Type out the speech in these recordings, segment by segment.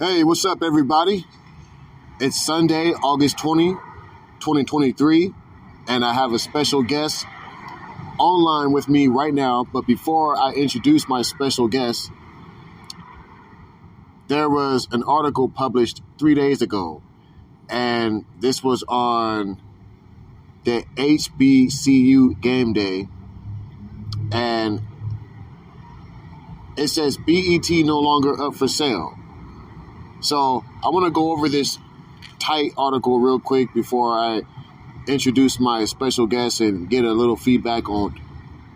Hey, what's up, everybody? It's Sunday, August 20, 2023, and I have a special guest online with me right now. But before I introduce my special guest, there was an article published 3 days ago, and this was on the HBCU game day, and it says BET no longer up for sale. So I want to go over this tight article real quick before I introduce my special guest and get a little feedback on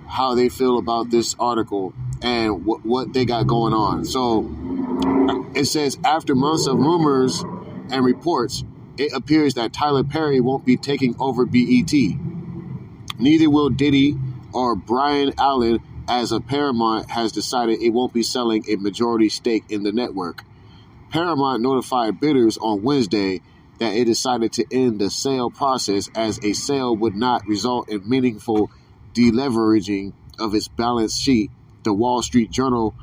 how they feel about this article and what they got going on. So it says, after months of rumors and reports, it appears that Tyler Perry won't be taking over BET. Neither will Diddy or Brian Allen, as a Paramount has decided it won't be selling a majority stake in the network. Paramount notified bidders on Wednesday that it decided to end the sale process as a sale would not result in meaningful deleveraging of its balance sheet, the Wall Street Journal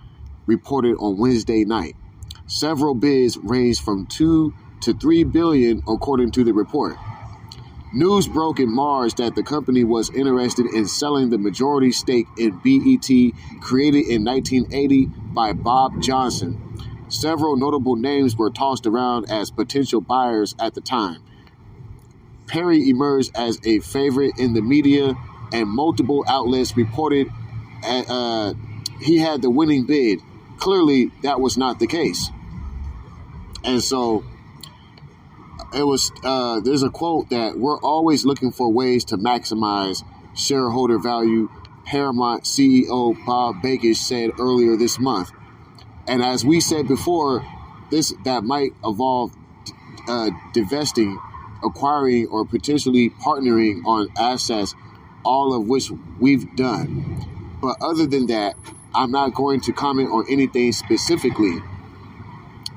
reported on Wednesday night. Several bids ranged from $2 to $3 billion, according to the report. News broke in March that the company was interested in selling the majority stake in BET, created in 1980 by Bob Johnson. Several notable names were tossed around as potential buyers at the time. Perry emerged as a favorite in the media, and multiple outlets reported he had the winning bid. Clearly, that was not the case. And so it was. There's a quote that we're always looking for ways to maximize shareholder value, Paramount CEO Bob Bakish said earlier this month. And as we said before, that might involve divesting, acquiring, or potentially partnering on assets, all of which we've done. But other than that, I'm not going to comment on anything specifically.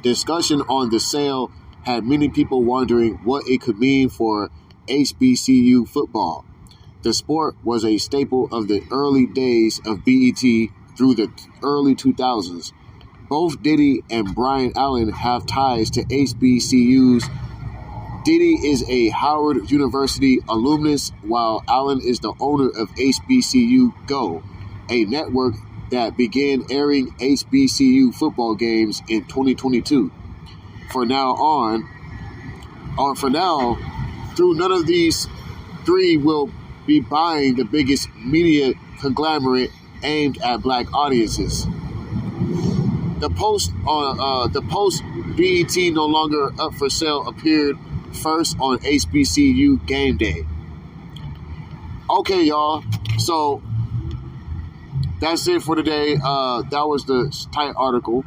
Discussion on the sale had many people wondering what it could mean for HBCU football. The sport was a staple of the early days of BET through the early 2000s. Both Diddy and Brian Allen have ties to HBCUs. Diddy is a Howard University alumnus, while Allen is the owner of HBCU Go, a network that began airing HBCU football games in 2022. For now, through none of these three will be buying the biggest media conglomerate aimed at black audiences. The post BET no longer up for sale appeared first on HBCU game day. Okay, y'all. So that's it for today. That was the tight article.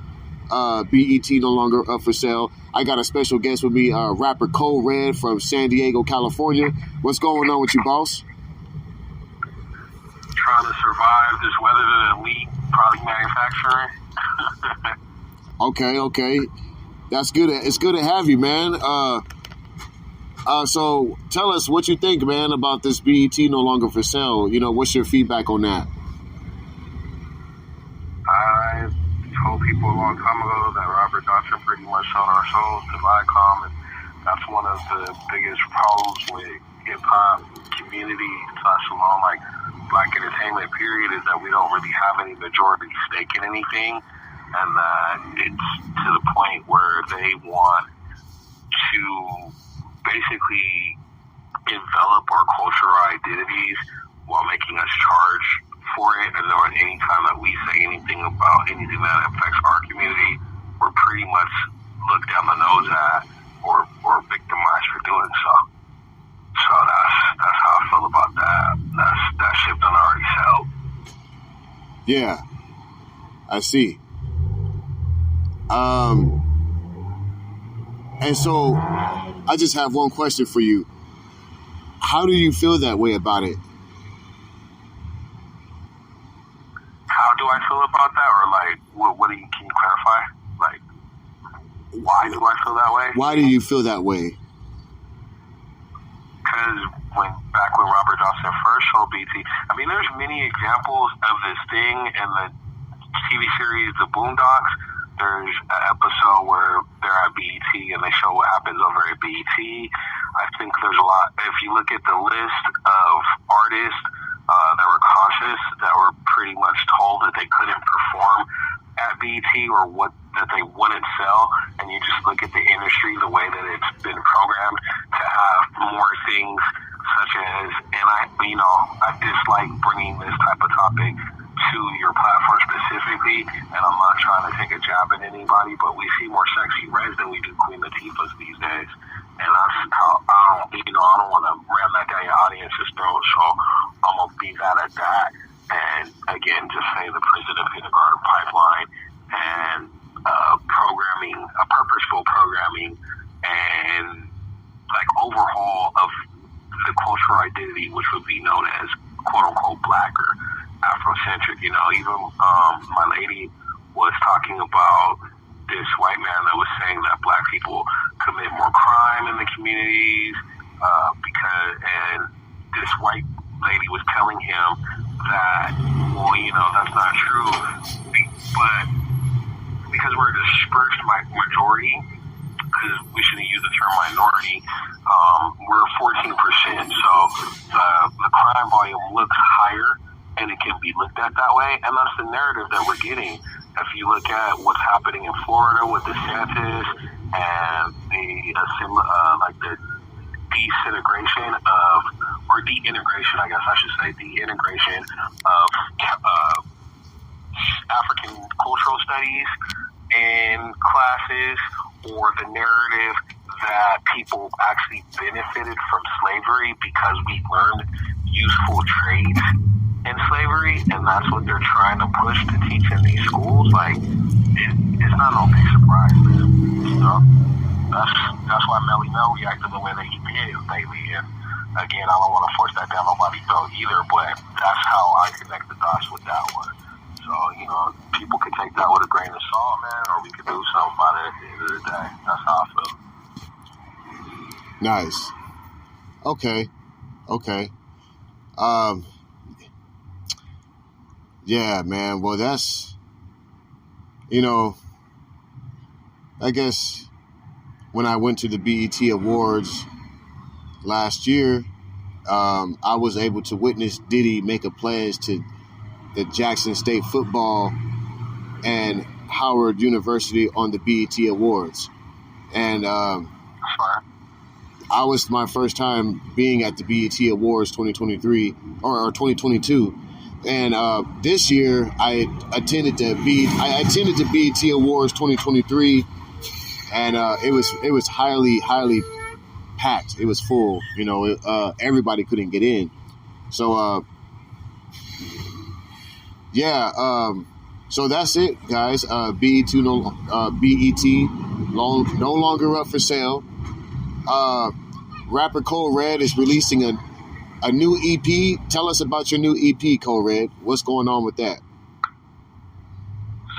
BET no longer up for sale. I got a special guest with me, rapper Kode Red from San Diego, California. What's going on with you, boss? Trying to survive this weather to elite product manufacturing. Okay. That's good. It's good to have you, man. So tell us what you think, man, about this BET no longer for sale. You know, what's your feedback on that? I told people a long time ago that Robert Johnson pretty much sold our souls to Viacom, and that's one of the biggest problems with hip-hop community / like black entertainment period, is that we don't really have any majority stake in anything, and that it's to the point where they want to basically envelop our cultural identities while making us charge for it. And then any time that we say anything about anything that affects our community, we're pretty much looked down the nose at or victimized for doing so. So that's how I feel about that. That ship done already sailed. Yeah, I see. And so I just have one question for you. How do you feel that way about it? How do I feel about that? Or can you clarify? Why do I feel that way? Why do you feel that way? Because back when Robert Johnson first sold BT, I mean, there's many examples of this thing in the TV series The Boondocks. There's an episode where they're at BET and they show what happens over at BET. I think there's a lot. If you look at the list of artists that were conscious, that were pretty much told that they couldn't perform at BET or that they wouldn't sell, and you just look at the industry, the way that it's been programmed to have more things such as, and I dislike bringing this type of topic to your platform specifically, and I'm not trying to take a jab at anybody, but we see more Sexy Reds than we do Queen Latifahs these days, and that's how I don't want to ram that down your audience's throat, so I'm gonna be that at that, and again, just say the prison of kindergarten pipeline and purposeful programming, and like overhaul of the cultural identity, which would be known as quote unquote black or Afrocentric. Even my lady was talking about this white man that was saying that black people commit more crime in the communities and this white lady was telling him that, that's not true, but because we're a dispersed majority, because we shouldn't use the term minority, we're 14%, so the crime volume looks higher, and it can be looked at that way, and that's the narrative that we're getting. If you look at what's happening in Florida with DeSantis and the deintegration, I guess I should say, deintegration of African cultural studies in classes, or the narrative that people actually benefited from slavery because we learned useful trades in slavery, and that's what they're trying to push to teach in these schools. Like, it's not no big surprise, man. That's why Melly Mel reacted the way that he did lately, and again, I don't want to force that down nobody's throat either, but that's how I connect the dots with that one. So, people can take that with a grain of salt, man, or we could do something about it at the end of the day. That's how I feel. Nice. Okay. Yeah, man. Well, that's, I guess when I went to the BET Awards last year, I was able to witness Diddy make a pledge to the Jackson State football and Howard University on the BET Awards. And I was my first time being at the BET Awards 2023 or 2022. And this year I attended the BET Awards 2023, and it was highly packed. It was full. Everybody couldn't get in. So so that's it, guys. BET no longer up for sale. Rapper Kode Red is releasing a new EP. Tell us about your new EP, Kode Red. What's going on with that?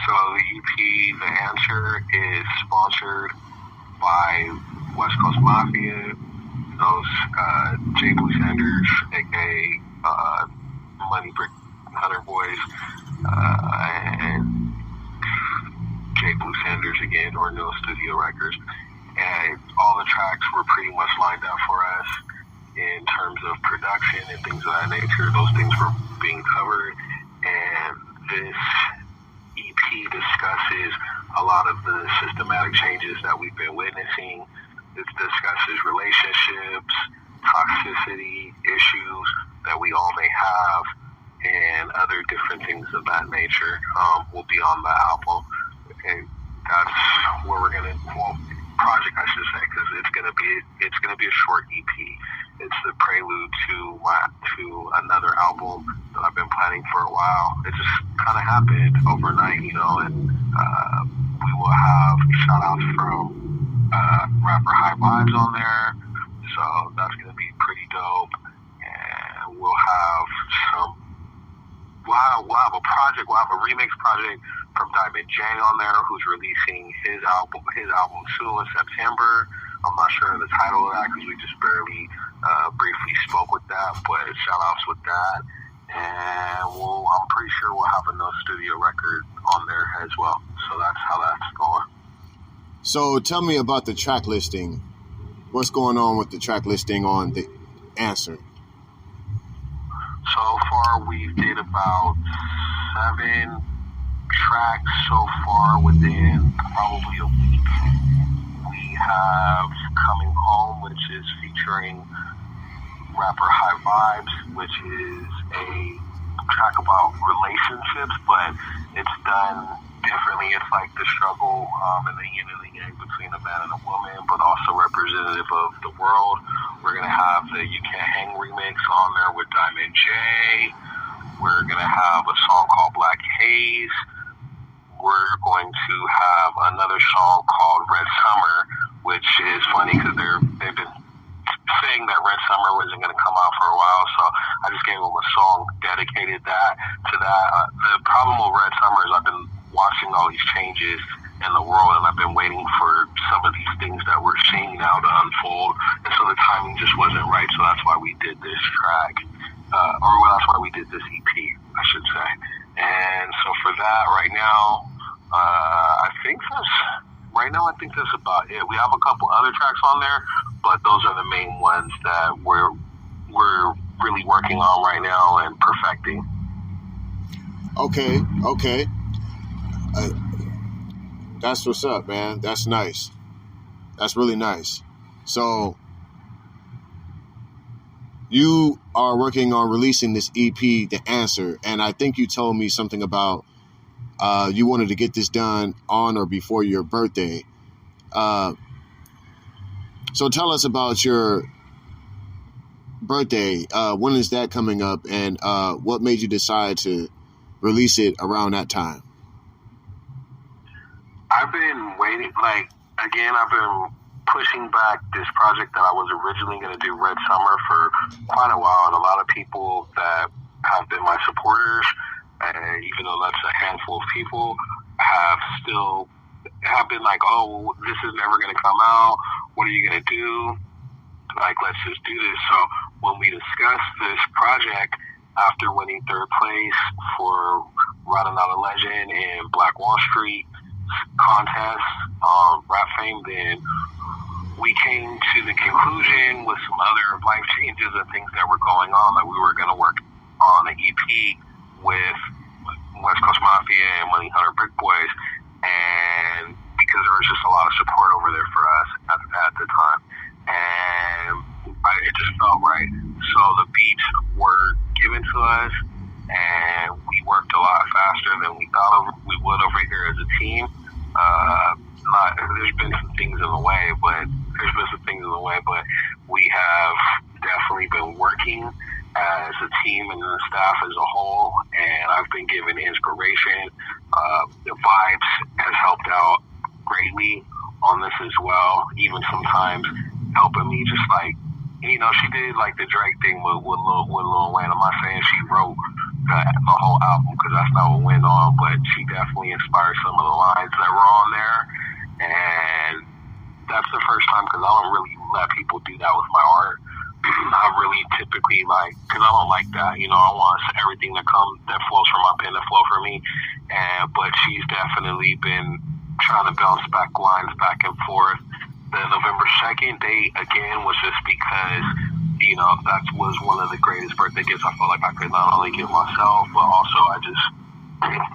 So the EP, The Answer, is sponsored by West Coast Mafia, those JBLUE Sanders, aka Money Brick Hunter Boys, and JBLUE Sanders again, or No Studio Records. And all the tracks were pretty much lined up for us in terms of production and things of that nature. Those things were being covered, and this EP discusses a lot of the systematic changes that we've been witnessing. It discusses relationships, toxicity issues that we all may have, and other different things of that nature will be on the album. And that's where we're gonna, project I should say, because it's gonna be a short EP. It's the prelude to another album that I've been planning for a while. It just kind of happened overnight, and we will have shout outs from rapper High Vibes on there, so that's gonna be pretty dope. And we'll have a project. We'll have a remix project from Diamond J on there, who's releasing his album soon in September. I'm not sure of the title of that because we just barely briefly spoke with that, but shout outs with that. And I'm pretty sure we'll have a No Studio record on there as well. So that's how that's going. So tell me about the track listing. What's going on with the track listing on the answer? So far, we did about 7 tracks so far within probably a week. We have Coming Home, which is featuring rapper High Vibes, which is a track about relationships, but it's done differently. It's like the struggle and the yin and the yang between a man and a woman, but also representative of the world. We're going to have the You Can't Hang remix on there with Diamond J. We're going to have a song called Black Haze. We're going to have another song called Red Summer, which is funny because they've been saying that Red Summer wasn't going to come out for a while, so I just gave them a song dedicated to that. The problem with Red Summer is I've been watching all these changes in the world, and I've been waiting for some of these things that we're seeing now to unfold, and so the timing just wasn't right, so that's why we did this track, that's why we did this EP, I should say. And so for that, right now, I think that's about it. We have a couple other tracks on there, but those are the main ones that we're really working on right now and perfecting. Okay. That's what's up, man. That's nice. That's really nice. So you are working on releasing this EP, The Answer, and I think you told me something about you wanted to get this done on or before your birthday. So tell us about your birthday. When is that coming up, and what made you decide to release it around that time? I've been waiting, I've been pushing back this project that I was originally going to do, Red Summer, for quite a while, and a lot of people that have been my supporters, even though that's a handful of people, have been like, oh, this is never going to come out, what are you going to do? Let's just do this. So when we discussed this project after winning 3rd place for Riding Out a Legend and Black Wall Street contest, Rap Fame, then we came to the conclusion with some other life changes and things that were going on that we were going to work on an EP with West Coast Mafia and Money Hunter Brick Boys, and because there was just a lot of support over there for us at the time, and it just felt right. So the beats were given to us, and we worked a lot faster than we thought we would over here as a team. There's been some things in the way, but we have definitely been working as a team and the staff as a whole, and I've been given inspiration. The Vibes has helped out greatly on this as well, even sometimes helping me just she did the Drake thing with Lil Wayne. I'm not saying she wrote the whole album because that's not what went on, but she definitely inspired some of the lines that were on there, and that's the first time because I don't really let people do that with my art. I really typically because I don't like that, I want everything that flows from my pen to flow for me, but she's definitely been trying to bounce back lines back and forth. The November 2nd date, again, was just because, that was one of the greatest birthday gifts I felt like I could not only give myself, but also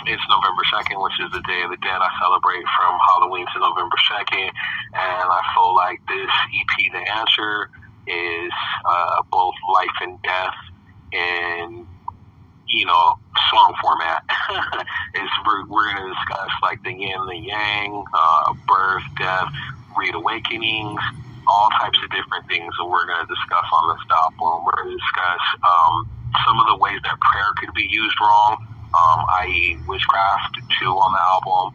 it's November 2nd, which is the Day of the Dead. I celebrate from Halloween to November 2nd, and I feel like this EP, The Answer, is both life and death in, song format. We're going to discuss the yin and the yang, birth, death, reawakenings, all types of different things that we're going to discuss on this album. We're going to discuss some of the ways that prayer could be used wrong, i.e. witchcraft too on the album,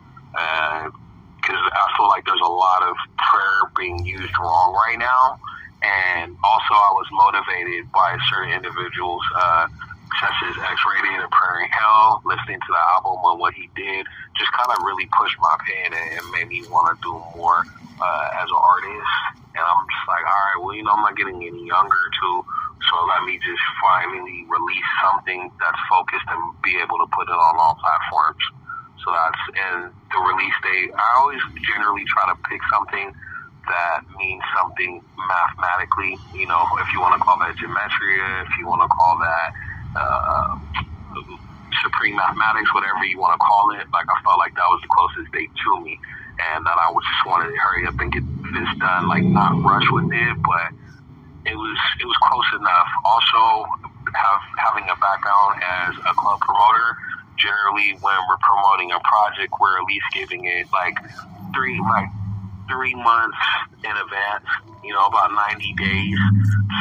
because I feel like there's a lot of prayer being used wrong right now. And also I was motivated by certain individuals, such as X-Rated and Prayer in Hell, listening to the album and what he did just kind of really pushed my pen and made me want to do more as an artist. And I'm just like, all right, well, I'm not getting any younger too, so let me just finally release something that's focused and be able to put it on all platforms. So that's and the release date. I always generally try to pick something that means something mathematically. You know, if you want to call that gematria, if you want to call that supreme mathematics, whatever you want to call it. Like I felt like that was the closest date to me, and that I just wanted to hurry up and get this done, like not rush with it, but it was close enough. Also, having a background as a club promoter, generally when we're promoting a project, we're at least giving it like 3 months in advance, you know, about 90 days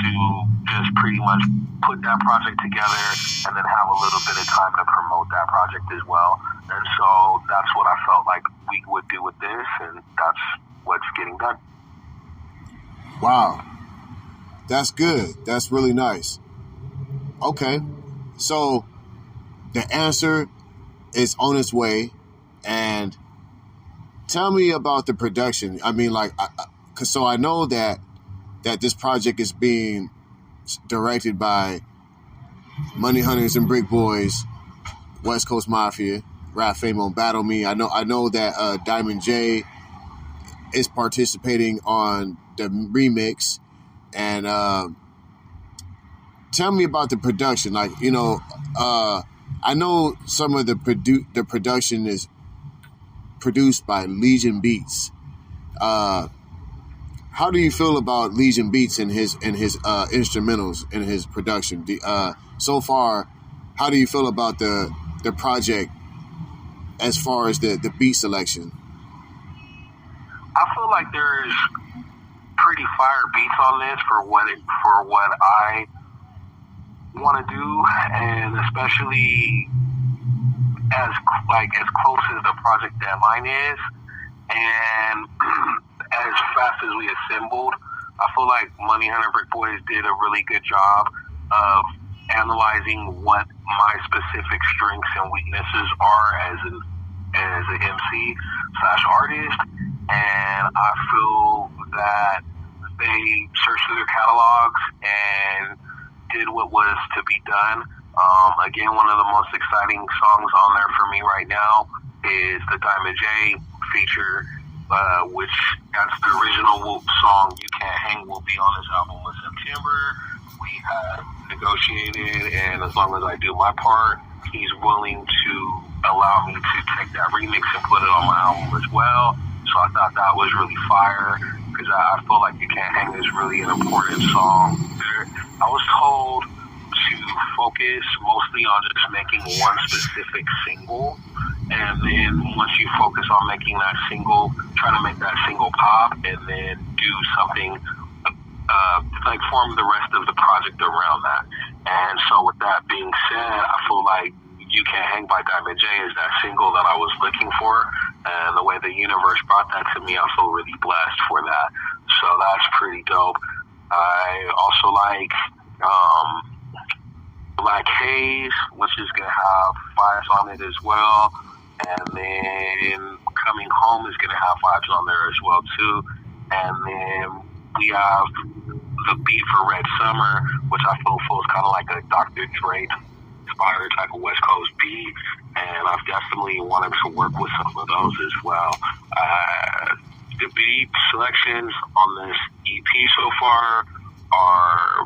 to just pretty much put that project together and then have a little bit of time to promote that project as well. And so that's what I felt like we would do with this, and that's what's getting done. Wow. That's good. That's really nice. Okay. So the answer is on its way. And tell me about the production. I mean, like, so I know that this project is being directed by Money Hunters and Brick Boys, West Coast Mafia, Rap Fame on Battle Me. I know that Diamond J is participating on the remix. And tell me about the production. Like, you know, I know some of the production is produced by Legion Beats. How do you feel about Legion Beats and his instrumentals in his production? So far, how do you feel about the project as far as the beat selection? I feel like there's pretty fire beats on this for what I want to do, and especially as close as the project deadline is, and as fast as we assembled. I feel like Money Hunter Brick Boys did a really good job of analyzing what my specific strengths and weaknesses are as an MC / artist, and I feel that they searched through their catalogs and did what was to be done. Again, one of the most exciting songs on there for me right now is the Diamond J feature, which that's the original song You Can't Hang will be on this album in September. We have negotiated, and as long as I do my part, he's willing to allow me to take that remix and put it on my album as well. So I thought that was really fire, because I feel like You Can't Hang is really an important song. I was told to focus mostly on just making one specific single, and then once you focus on making that single, try to make that single pop, and then do something like form the rest of the project around that. And so with that being said, I feel like You Can't Hang by Diamond J is that single that I was looking for, and the way the universe brought that to me, I feel really blessed for that. So that's pretty dope. I also like Black Haze, which is going to have vibes on it as well. And then Coming Home is going to have vibes on there as well, too. And then we have the beat for Red Summer, which I feel feels kind of like a Dr. Dre inspired type of West Coast beat. And I've definitely wanted to work with some of those as well. The beat selections on this EP so far are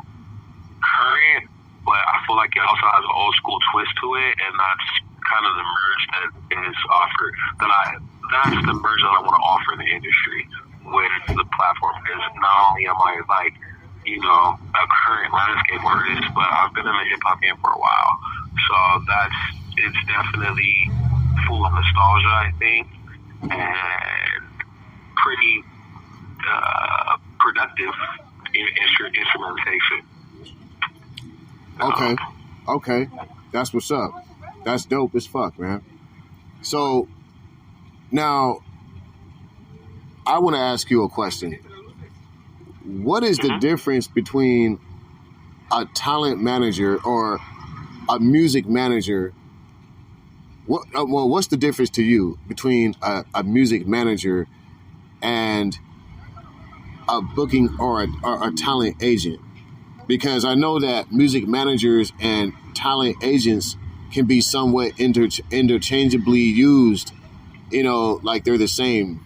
current, but I feel like it also has an old school twist to it, and that's kind of the merge that is offered. That's the merge that I want to offer the industry with the platform, because not only am I like, you know, a current landscape artist, but I've been in the hip hop game for a while. So it's definitely full of nostalgia, I think, and pretty productive instrumentation. Okay. That's what's up. That's dope as fuck, man. So now I want to ask you a question. What is the difference between a talent manager or a music manager? What's the difference to you between a music manager and a booking or a talent agent? Because I know that music managers and talent agents can be somewhat interchangeably used, like they're the same.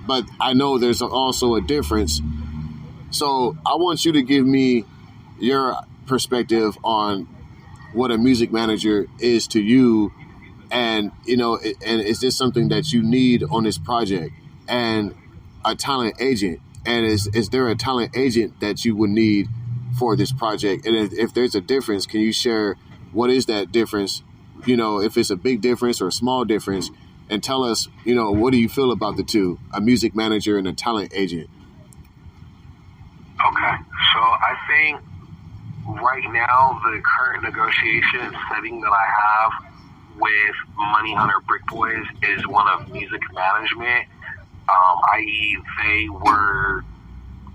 But I know there's also a difference. So I want you to give me your perspective on what a music manager is to you, and and is this something that you need on this project, and a talent agent, and is there a talent agent that you would need for this project, and if there's a difference, can you share what is that difference, if it's a big difference or a small difference, and tell us, what do you feel about the two, a music manager and a talent agent? Okay, so I think right now the current negotiation setting that I have with Money Hunter Brick Boys is one of music management, i.e.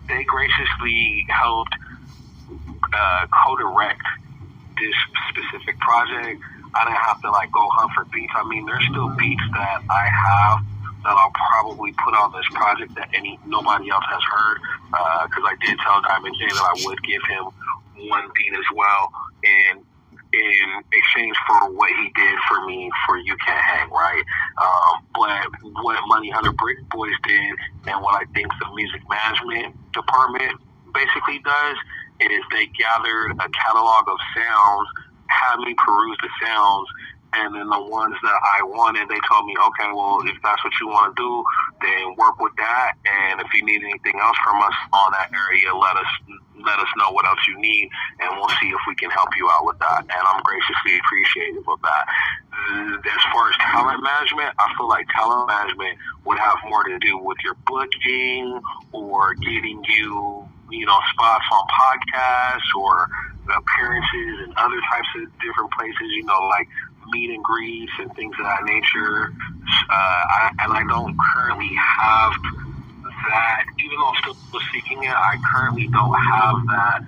they graciously helped Kode Red this specific project. I didn't have to go hunt for beats. I mean, there's still beats that I have that I'll probably put on this project that nobody else has heard, because I did tell Diamond J that I would give him one beat as well in exchange for what he did for me for You Can't Hang, right? But what Money Hunter Brick Boys did, and what I think the music management department basically does, is they gathered a catalog of sounds, had me peruse the sounds, and then the ones that I wanted, they told me, okay, well, if that's what you want to do, then work with that. And if you need anything else from us on that area, let us know what else you need, and we'll see if we can help you out with that. And I'm graciously appreciative of that. As far as talent management, I feel like talent management would have more to do with your booking or getting you, spots on podcasts or appearances and other types of different places, like meet and greets and things of that nature. I don't currently have that, even though I'm still seeking it, I currently don't have that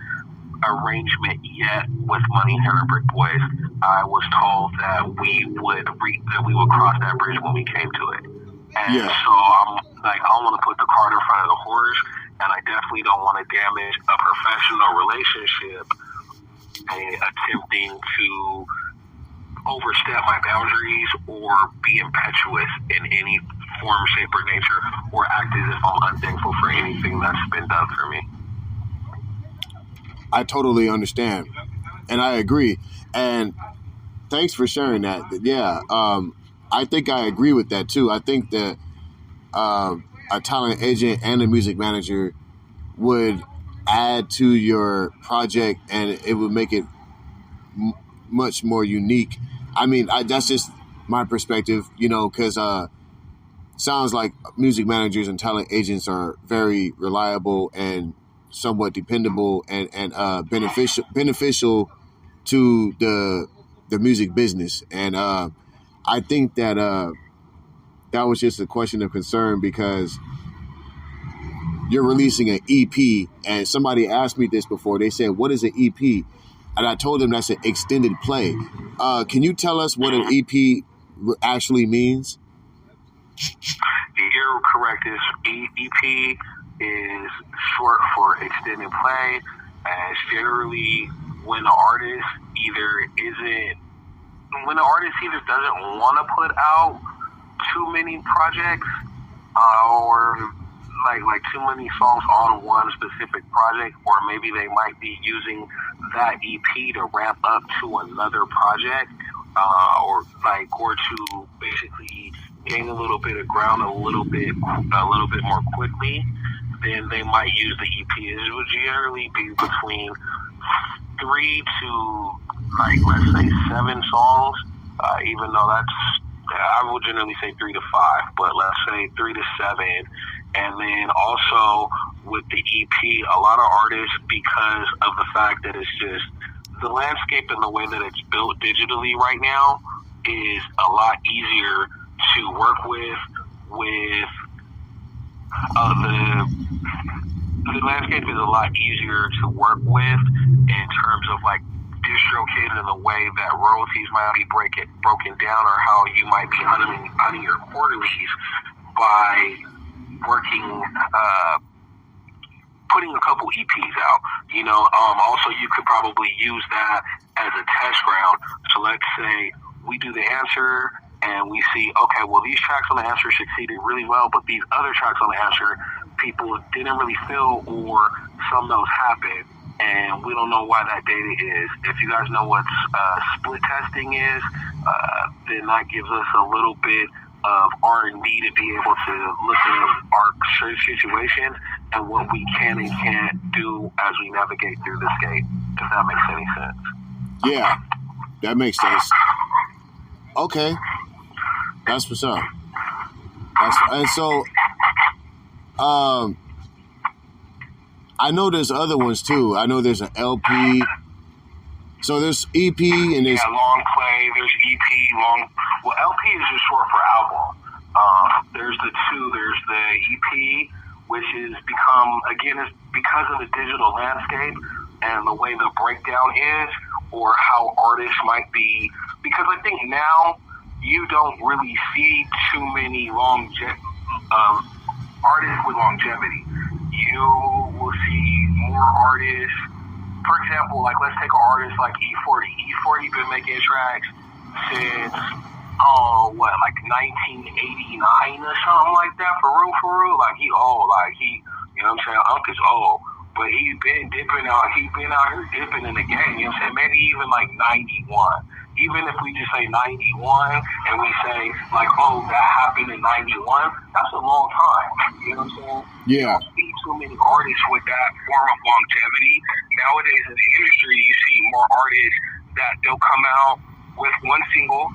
arrangement yet with Money Hunter Brick Boys. I was told that we would cross that bridge when we came to it. And so I'm I don't want to put the cart in front of the horse, and I definitely don't want to damage a professional relationship and attempting to overstep my boundaries or be impetuous in any form, shape, or nature, or act as if I'm unthankful for anything that's been done for me. I totally understand, and I agree. And thanks for sharing that. Yeah, I think I agree with that too. I think that a talent agent and a music manager would add to your project, and it would make it much more unique. I mean, that's just my perspective, because sounds like music managers and talent agents are very reliable and somewhat dependable and beneficial to the music business. And I think that that was just a question of concern, because you're releasing an EP, and somebody asked me this before. They said, what is an EP? And I told them that's an extended play. Can you tell us what an EP actually means? You're correct. EP is short for extended play, and it's generally when the artist either doesn't want to put out too many projects, or like too many songs on one specific project, or maybe they might be using that EP to ramp up to another project, or to basically gain a little bit of ground a little bit more quickly. Then they might use the EP. It would generally be between 3 to let's say 7 songs, even though I would generally say 3 to 5, but let's say 3 to 7. And then also with the EP, a lot of artists, because of the fact that it's just the landscape and the way that it's built digitally right now, is a lot easier to work with the landscape is a lot easier to work with in terms of DistroKid and the way that royalties might be broken down, or how you might be hunting your quarterlies by working putting a couple EPs out. Also you could probably use that as a test ground. So let's say we do the answer and we see, okay, well, these tracks on the answer succeeded really well, but these other tracks on the answer, people didn't really feel, or some notes happened, and we don't know why that data is. If you guys know what split testing is, then that gives us a little bit of R&D to be able to look at our situation and what we can and can't do as we navigate through this gate, if that makes any sense. Yeah, that makes sense. Okay. That's what's up. And so, I know there's other ones too. I know there's an LP. So there's EP and there's long play. There's EP, long. Well, LP is just short for album. There's the two. There's the EP, which is is because of the digital landscape and the way the breakdown is, or how artists might be. Because I think now you don't really see too many artists with longevity. You will see more artists. For example, like let's take an artist like E40. E40 been making tracks since 1989 or something like that. For real. Like he old. Like he, you know what I'm saying? Uncle's old, but he's been dipping out. He's been out here dipping in the game. You know what I'm saying? Maybe even like 91. Even if we just say 91 and we say like, oh, that happened in 91, that's a long time. You know what I'm saying? Yeah. You don't see too many artists with that form of longevity. Nowadays in the industry, you see more artists that they'll come out with one single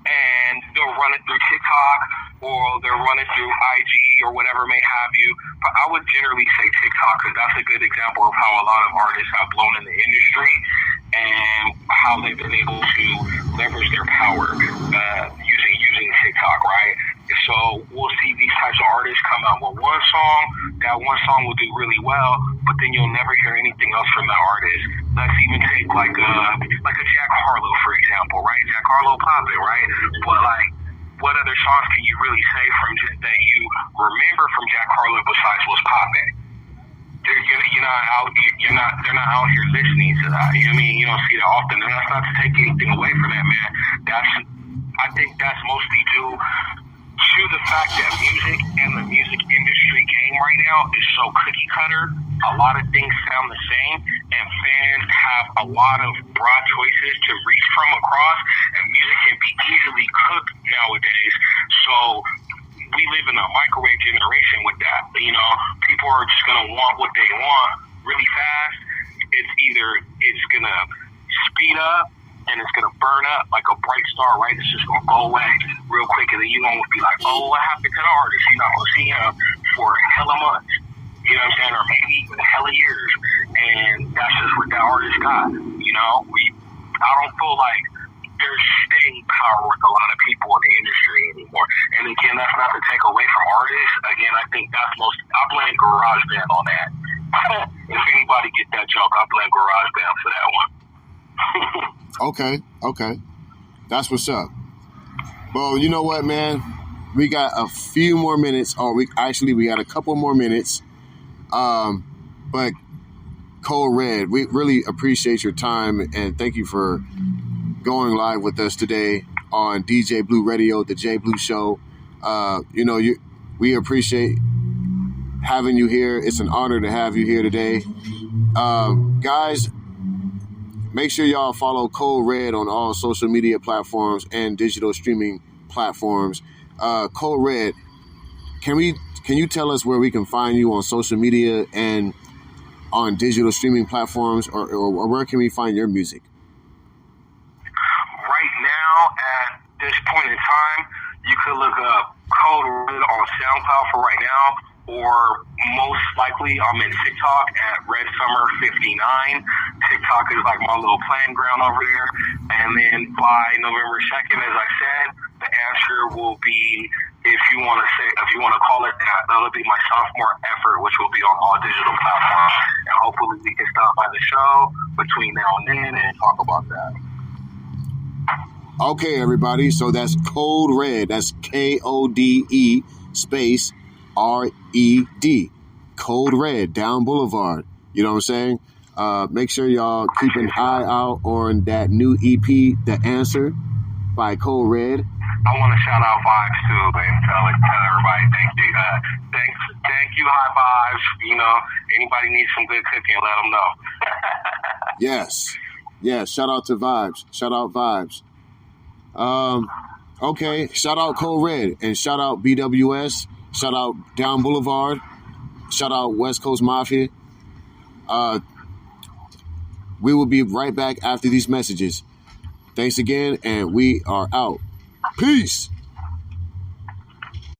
and they'll run it through TikTok or they'll run it through IG or whatever may have you. But I would generally say TikTok because that's a good example of how a lot of artists have blown in the industry and how they've been able to leverage their power using TikTok, right? So we'll see these types of artists come out with one song. That one song will do really well, but then you'll never hear anything else from that artist. Let's even take like a Jack Harlow, for example, right? Jack Harlow popping, right? But like, what other songs can you really say that you remember from Jack Harlow besides what's popping? They're not out here listening to that. You know what I mean? You don't see that often. And that's not to take anything away from that, man. I think that's mostly due to the fact that music and the music industry game right now is so cookie cutter. A lot of things sound the same, and fans have a lot of broad choices to reach from across, and music can be easily cooked nowadays. So we live in a microwave generation with that. People are just going to want what they want really fast. It's going to speed up and it's going to burn up like a bright star, right? It's just going to go away real quick, and then you're going to be like, oh, what happened to the artist? You're not going to see him for hella months, you know what I'm saying? Or maybe even hella years. And that's just what that artist got, I don't feel like there's staying power with a lot of people in the industry anymore. And again, that's not to take away from artists. Again, I think I blame GarageBand on that. If anybody get that joke, I blame GarageBand for that one. Okay. That's what's up. Well, you know what, man? We got a few more minutes. We got a couple more minutes. But Kode Red, we really appreciate your time and thank you for going live with us today on JBLUE Radio, the JBLUE Show. We appreciate having you here. It's an honor to have you here today. Guys, make sure y'all follow Kode Red on all social media platforms and digital streaming platforms. Kode Red, can you tell us where we can find you on social media and on digital streaming platforms, or where can we find your music? Right now, at this point in time, you could look up Kode Red on SoundCloud for right now, or most likely I'm in TikTok at RedSummer59. TikTok is like my little playing ground over there. And then by November 2nd, as I said, the answer will be, if you want to call it that, that'll be my sophomore effort, which will be on all digital platforms. And hopefully we can stop by the show between now and then and talk about that. Okay, everybody. So that's Kode Red. That's KODE space RED. Kode Red, Down Boulevard. You know what I'm saying? Make sure y'all keep an eye out on that new EP, The Answer by Kode Red. I want to shout out Vibes too, man. Tell everybody thank you. Thank you, High Vibes. You know, anybody needs some good cooking, let them know. Yes. Shout out to Vibes. Shout out Vibes. Okay. Shout out Kode Red and shout out BWS. Shout out Down Boulevard. Shout out West Coast Mafia. We will be right back after these messages. Thanks again, and we are out. Peace.